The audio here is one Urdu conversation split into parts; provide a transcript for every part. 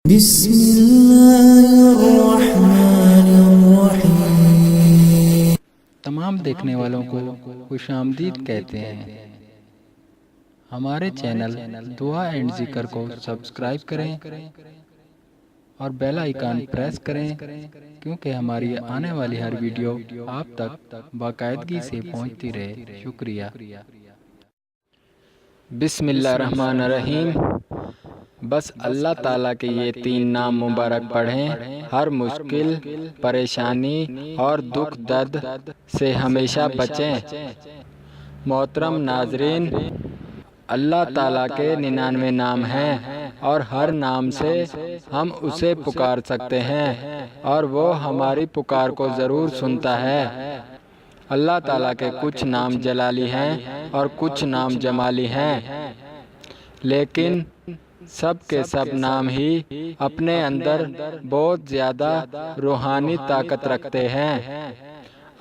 بسم اللہ الرحمن الرحیم۔ تمام دیکھنے والوں کو خوش آمدید کہتے ہیں۔ ہمارے چینل دعا اینڈ ذکر کو سبسکرائب کریں اور بیل آئیکن پریس کریں کیونکہ ہماری آنے والی ہر ویڈیو آپ تک باقاعدگی سے پہنچتی رہے۔ شکریہ۔ بسم اللہ الرحمن الرحیم۔ بس اللہ تعالیٰ کے یہ 3 نام مبارک پڑھیں، ہر مشکل، پریشانی اور دکھ درد سے ہمیشہ بچیں۔ محترم ناظرین، اللہ تعالیٰ کے 99 نام ہیں اور ہر نام سے ہم اسے پکار سکتے ہیں اور وہ ہماری پکار کو ضرور سنتا ہے۔ اللہ تعالیٰ کے کچھ نام جلالی ہیں اور کچھ نام جمالی ہیں، لیکن سب کے سب نام ہی اپنے اندر بہت زیادہ روحانی طاقت رکھتے ہیں۔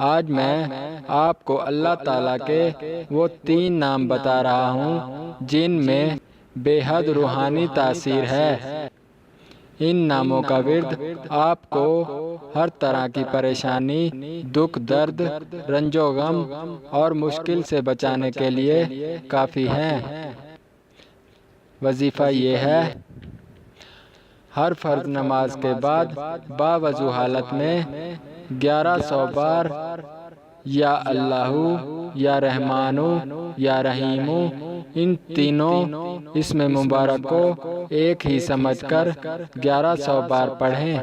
آج میں آپ کو اللہ تعالیٰ کے وہ 3 نام بتا رہا ہوں جن میں بے حد روحانی تاثیر ہے۔ ان ناموں کا ورد آپ کو ہر طرح کی پریشانی، دکھ درد، رنج و غم اور مشکل سے بچانے کے لیے کافی ہے۔ وظیفہ یہ ہے، ہر فرض نماز کے بعد باوضو حالت میں 1100 بار یا اللہ، یا رحمان، یا رحیم، ان تینوں اسم مبارک کو ایک ہی سمجھ کر 1100 بار پڑھیں۔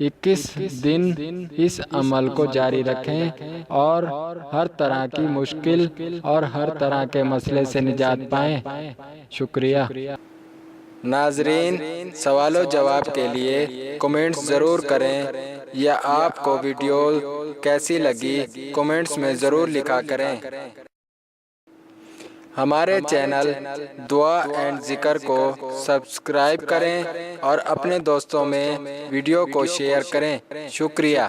21 دن اس عمل کو جاری رکھیں اور ہر طرح کی مشکل اور ہر طرح کے مسئلے سے نجات پائیں۔ شکریہ۔ ناظرین، سوال و جواب کے لیے کمنٹس ضرور کریں، یا آپ کو ویڈیو کیسی لگی کمنٹس میں ضرور لکھا کریں۔ ہمارے چینل دعا اینڈ ذکر کو سبسکرائب کریں اور اپنے دوستوں میں ویڈیو کو شیئر کریں۔ شکریہ۔